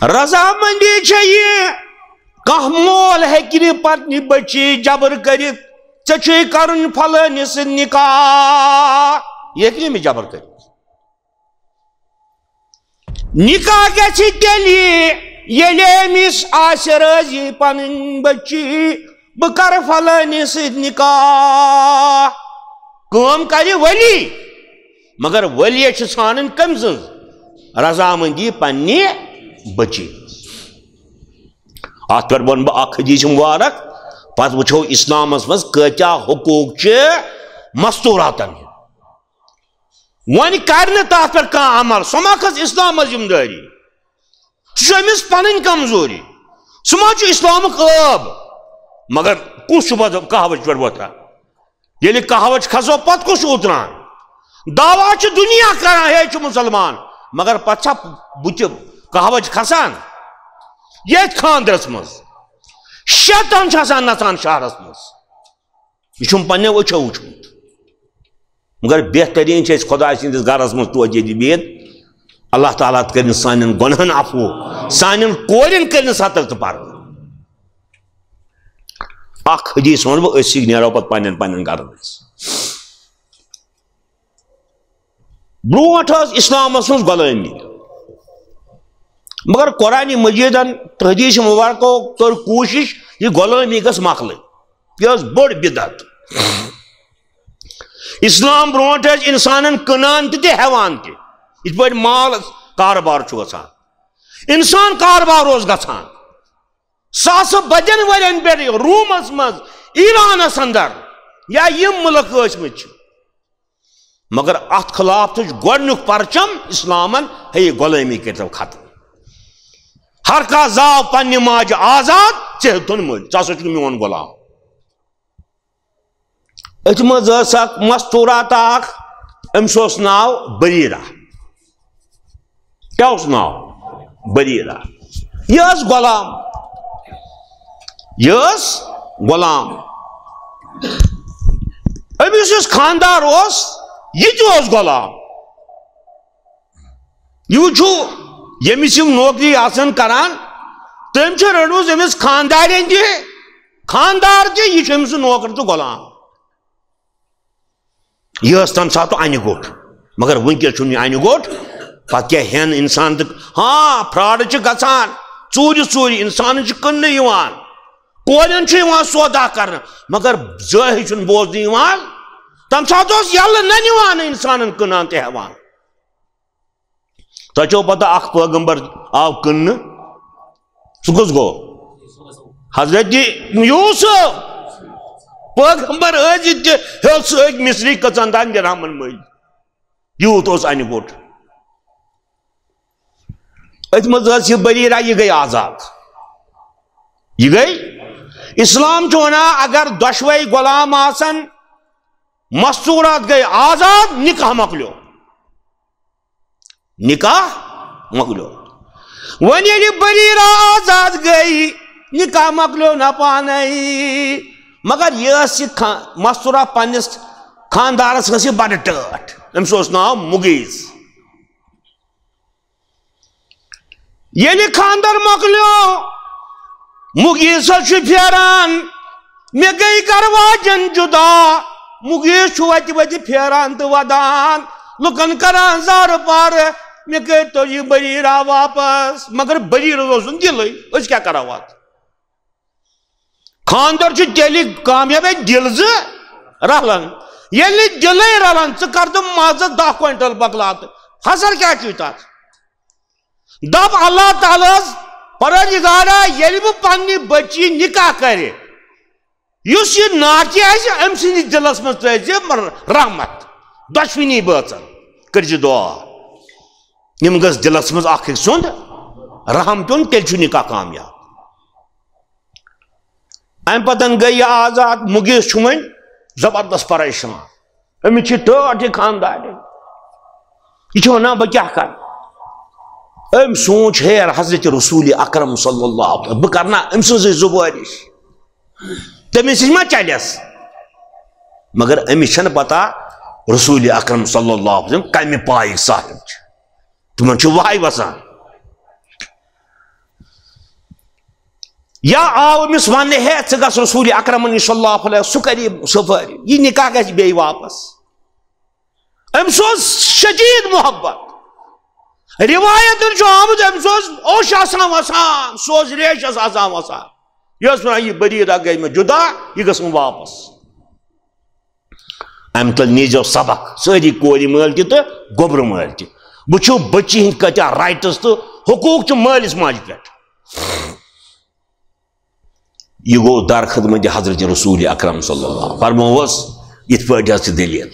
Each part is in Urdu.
رضامندی یہ کھانا مول ہیکہ پتنہ بچی جبر کرت ے کرن فلانس نکاح یہ ہیکہ نہ جبر کر نکاح گژھِ تیلی ییٚلہِ أمِس آسہِ رٲضی پنٕنۍ بچی بہٕ کرٕ فلٲنِس سۭتۍ نکاح کٲم کرِ ولی مگر ولی چھِ ژھانڈٕنۍ کٔمۍ سٕنٛز رضامندی پننہِ بچی اتھ پٮ۪ٹھ ون بہٕ اکھ حدیث مبارک پتہٕ وٕچھو اسلامس منٛز کۭتیاہ حقوٗق چھِ مستوٗراتن وۄنۍ کرِ نہٕ تتھ پٮ۪ٹھ کانٛہہ عمل سۄ ما کھٔژ اسلامس ذمہٕ دٲری سُہ چھُ أمِس پنٕنۍ کمزوری سُہ ما چھُ اسلامُک عٲب مگر کُس چھُ پتہٕ کہاوتس پٮ۪ٹھ وۄتھان ییٚلہِ کہاوت کھسو پتہٕ کُس چھُ اُتران دعوا چھُ دُنیا کران ہے چھُ مُسلمان مگر پتہٕ چھا بُتھِ کہاوت کھسان ییٚتھۍ خاندرس منٛز شیطان چھُ آسان نژان شہرس منٛز یہ چھُم پننٮ۪و أچھو وٕچھمُت مگر بہترین چھِ أسۍ خۄداے سٕنٛدِس گرس منٛز توجہ دِبیٖن اللہ تعالیٰ کرن سانٮ۪ن گۄنہن عفو سانٮ۪ن کورٮ۪ن کرن ستر تہٕ پردٕ اکھ حدیث ونہٕ بہٕ أسۍ نیرو پتہٕ پننٮ۪ن گرن منٛز برونٛٹھ ٲس اسلامس منٛز غلٲمی مگر قرآن مجیدن تہٕ حدیث مبارکو کٔر کوٗشش یہ غلٲمی گژھ مۄکلٕنۍ یہ ٲس بٔڑ بدعت اسلام برونٛٹھ ٲسۍ انسانن کٕنان تہِ ہٮ۪وان تہِ یِتھ پٲٹھۍ مال کاربار چھُ گژھان انسان کاربار اوس گژھان ساسہٕ بدٮ۪ن ؤرین پٮ۪ٹھ روٗمس منٛز ایرانس اندر یا یِم مُلک ٲسۍمٕتۍ چھِ مگر اتھ خلاف تُج گۄڈنیُک پرچم اسلامن ہے یہِ غلٲمی کٔرۍتو ختم ہر کانٛہہ زاو پننہِ ماجہِ آزاد ژےٚ ہیوٚتُن مٔلۍ ژٕ ہسا چھُکھ میون غلام أتھۍ منٛز ٲس اکھ مستوٗرات اکھ أمِس اوس ناو بریٖرہ کیٛاہ اوس ناو بریٖرہ یہِ ٲس غلام أمِس یُس خاندار اوس یہِ تہِ اوس غلام یہِ وٕچھو ییٚمِس یِم نوکری آسن کران تٔمۍ چھِ رٔٹمٕژ أمِس خاندارٮ۪ن تہِ خاندار تہِ یہِ چھُ أمۍ سُنٛد نوکر تہٕ غلام یہ ٲس تمہِ ساتہٕ انہِ گوٚٹ مگر وٕنکیٚس چھُنہٕ یہِ انہِ گوٚٹ پتہٕ کیٛاہ ہٮ۪ن انسان تہٕ ہاں فراڈ چھِ گژھان ژوٗرِ انسانن چھِ کٕننہٕ یِوان کورٮ۪ن چھُ یِوان سودا کرنہٕ مگر زٲہِج چھُنہٕ بوزنہٕ یِوان تمہِ ساتہٕ اوس یلہٕ نہ نِوان انسانن کٕنان تہِ ہٮ۪وان تۄہہِ چھو پتہ اکھ پیغمبر آو کٕننہٕ سُہ کُس گوٚو حضرت یوٗسف پیغمبر ٲسِتھ تہِ ہیوٚت سُہ أکۍ مصری کٔژن دن درہمن مٔلۍ یوٗت اوس انہِ گوٚٹ أتھۍ منٛز ٲس یہِ بریٖرہ یہِ گٔے آزاد یہِ گٔے اسلام چھُ ونان اگر دۄشوے غلام آسن مستوٗرات گٔے آزاد نکاح مۄکلیو وۄنۍ ییٚلہِ بریٖرہ آزاد گٔے نکاح مۄکلیو نہ پانے مگر یہِ ٲس یہِ مستوٗرات پننِس خاندارس ٲس یہِ بڑٕ ٹٲٹھ أمِس اوس ناو مُغیٖز ییٚلہِ خاندر مۄکلیو مُغیٖزس چھُ پھیران مےٚ گٔے گرواجن جُدا مُغیٖز چھُ وتہِ وتہِ پھیران تہٕ ودان لُکن کران زارٕ پارٕ مےٚ کٔرۍتو یہِ بریٖرہ واپس مگر بریٖرس اوس نہٕ دِلٕے أسۍ کیٛاہ کرو اتھ خاندر چھُ تیٚلہِ کامیاب دِل زٕ رلان ییٚلہِ نہٕ دِلٕے رلان ژٕ کر تہٕ مازس 10 کوینٹل بکلات فصل کیٛاہ چھُے تتھ دپ اللہ تعالیٰ ہس پروردگارا ییٚلہِ بہٕ پننہِ بچی نکاح کرِ یُس یہِ ناکہِ آسہِ أمۍ سٕنٛدِس دِلس منٛز ترٲیزِ رحمت دۄشوٕنی بٲژن کٔرزِ دعا یِم گٔژھ دِلس منٛز اکھ أکۍ سُنٛد رحم پیوٚن تیٚلہِ چھُ نکاح کامیاب امہِ پتن گٔے یہِ آزاد مُغیٖز چھُ وۄنۍ زبردست پریشان أمِس چھِ ٹٲٹھ یہِ خاندارٮ۪ن یہِ چھُ ونان بہٕ کیٛاہ کرٕ أمۍ سوٗنٛچ ہیر حضرت رسول اکرم صلی اللہ علیہ وسلم بہٕ کرنا أمۍ سٕنٛزٕے زُبٲرِش تٔمِس نِش ما چلٮ۪س مگر أمِس چھنہٕ پتہ رسول اکرم صلی اللہ علیہ وسلم کمہِ پایِک صاحب چھِ تِمن چھُ وہے وسان یا آو امس ون ہے ژٕ گژھ رسول اکرم صلی اللہ علیہ سہ کری سفاری یہ نکاح گژھِ بیٚیہِ واپس أمس اوس شدید محبت روایتن چھُ آمُت أمس اوس اوش آسان وسان سُہ اوس ریشس آسان وسان یہ ٲس ونان یہِ بریٖرا گٔے مےٚ جُدا یہِ گٔژھٕم واپس امہِ تل نیٖزیو سبق سٲری کورِ مٲلۍ تہِ تہٕ گوٚبرٕ مٲلۍ تہِ وٕچھِو بچی ہٕنٛدۍ کۭتیاہ رایٹس تہٕ حقوٗق چھِ مٲلِس ماجہِ پٮ۪ٹھ یہ گو در خدمت حضرت رسول اکرم صلی اللہ فرموس یت پٲٹھۍ حظ چھِ دلیٖل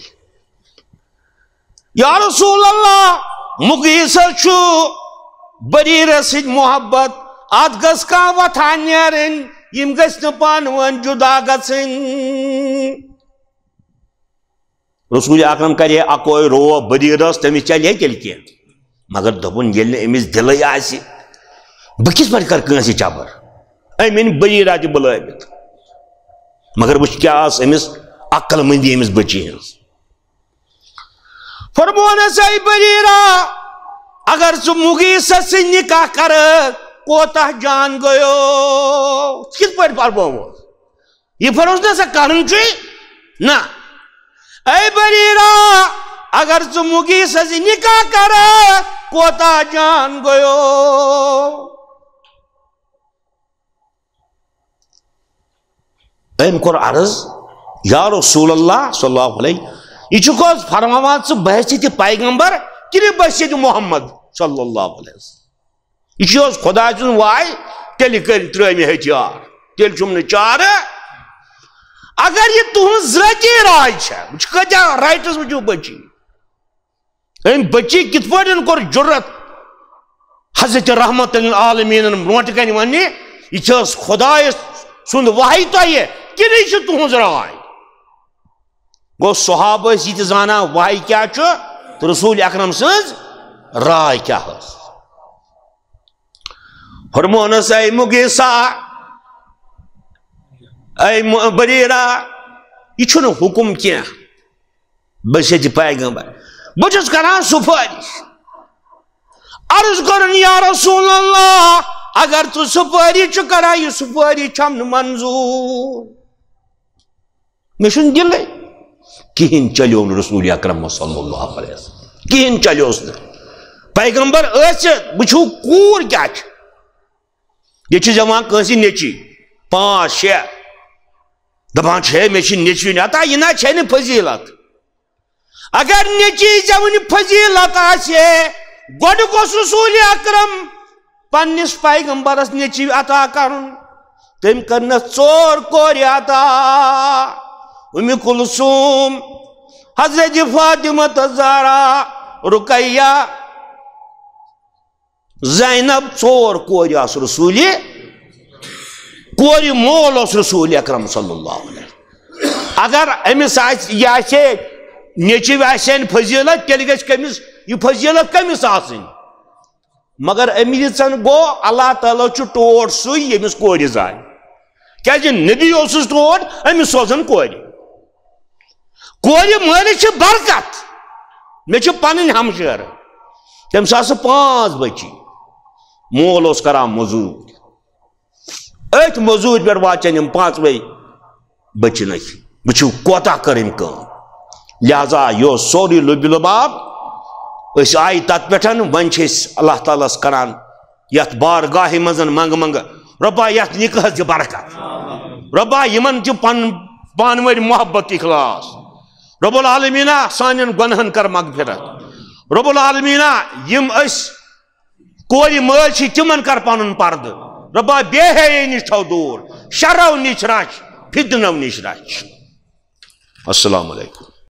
یا رسول اللہ مُغیٖثس چھُ بریٖرس سۭتۍ محبت اتھ گٔژھ کانٛہہ وتھا نیرٕنۍ یِم گٔژھۍ نہٕ پانہٕ ؤنۍ جُدا گژھٕنۍ رسول اکرم کرے اکوے روب بریٖرس تٔمِس چلے تیٚلہِ کینٛہہ مگر دوٚپُن ییٚلہِ نہٕ أمِس دِلٕے آسہِ بہٕ کِتھ پٲٹھۍ کرٕ کٲنٛسہِ جبر أمۍ أنۍ بریٖرا تہِ بُلٲوِتھ مگر وٕچھ کیٛاہ ٲس أمِس عقل مندی أمِس بچی ہٕنٛز فرمونس اے بریٖرا اگر ژٕ مُغیٖثس سۭتۍ نکاح کرکھ کوتاہ جان گوٚیو کِتھ پٲٹھۍ فرمووُس یہِ فرموس نا سا کرُن چھُے نہ اے بریٖرا اگر ژٕ مُغیٖثس سۭتۍ نکاح کرکھ کوتاہ جان گوٚیو أمۍ کوٚر عرض یا رسول اللہ صلی اللہ علیہ یہ چھُکھ حظ فرماوان ژٕ بحثیتِ پیغمبر کِنہٕ بحثیتِ محمد صلی اللہ علیہ وسلم یہ چھُ حظ خۄداے سُنٛد واے تیٚلہِ کٔرۍ ترٛٲے مےٚ ہتھیار تیٚلہِ چھُم نہٕ چارٕ اگر یہ تُہنٛز ذٲتی راے چھےٚ وٕچھ کۭتیاہ رایٹس وٕچھِو بچی أمۍ بچی کِتھ پٲٹھۍ کوٚر جُرت حضرت رحمت للعالمیٖنن برونٛٹھ کنہِ وننہِ یہِ چھِ حظ خۄدایس سُنٛد وحی تۄہہِ کِنہٕ یہِ چھِ تُہنٛز راے گوٚو صحابہٕ ٲسۍ یہِ تہِ زانان وحی کیٛاہ چھُ تہٕ رسول اکرم سٕنٛز راے کیٛاہ ٲس فرمونس اے مُغیٖثا اے بریٖرا یہ چھُنہٕ حُکُم کینٛہہ بحثیتِ پیغمبر بہٕ چھُس کران سُفٲرِش عرض کوٚرُن یا رسول اللہ اگر ژٕ سُفٲرِش چھُکھ کران یہِ سُفٲرِش چھم نہٕ منظوٗر مےٚ چھُنہٕ دِلٕے کِہیٖنۍ چلیو نہٕ رسول اکرم صلی اللہ علیہ وسلم کِہیٖنۍ چلیوس نہٕ پیغمبر ٲسِتھ وٕچھِو کوٗر کیٛاہ چھِ ییٚتہِ چھِ دِوان کٲنٛسہِ نیٚچی 5 6 دپان چھِ ہے مےٚ چھِ نیٚچوِنۍ عطا یہِ نہ چھے نہٕ فضیٖلت اگر نیٚچی زٮ۪وٕنۍ فضیٖلت آسہِ گۄڈٕ گوٚژھ رسول اکرم پننس پیغمبرس نیٚچی عطا کرُن تٔمۍ کٔرنس 4 کورِ عطا اُمہِ کُلثوم حضرت فاطمہ زہرا رُقیہ زینب 4 کورِ آسہٕ رسوٗلِ کورِ مول اوس رسول اکرم صلی اللہ علیہ اگر أمِس آسہِ یہِ آسہِ ہے نیٚچِو آسہِ ہن فضیٖلت تیٚلہِ گژھِ کٔمِس یہِ فضیٖلت کٔمِس آسٕنۍ مگر أمۍ دِژن گوٚو اللہ تعالیٰ چھُ ٹوٹھ سُے ییٚمِس کورِ زاے کیٛازِ نبی اوسُس ٹوٹھ أمِس سوزن کورِ کورِ مٲلِس چھِ برکت مےٚ چھِ پنٕنۍ ہمشیرٕ تٔمِس آسہٕ 5 بچی مول اوس کران موٚزوٗرۍ أتھۍ موٚزوٗرۍ پٮ۪ٹھ واژن یِم 5وے بچنٕے وٕچھِو کوتاہ کٔر أمۍ کٲم لہذا یہِ اوس سورُے لُبہِ لُباب أسۍ آیہِ تتھ پٮ۪ٹھ وۄنۍ چھِ أسۍ اللہ تعالیٰ ہس کران یتھ بارگاہہِ منٛز منٛگہٕ منٛگہٕ رۄبا یتھ نِکاحس دِ برکت رۄبا یِمن چھِ پنُن پانہٕ ؤنۍ محبت اخلاص رب العالمیٖنہ سانٮ۪ن گۄنہن کر مغفرت رب العالمیٖنہ یِم أسۍ کورِ مٲلۍ چھِ تِمن کر پنُن پردٕ رۄبا بے حیٲیی نِش تھاو دوٗر شرو نِش رچھ فتنو نِش رچھ السلام علیکم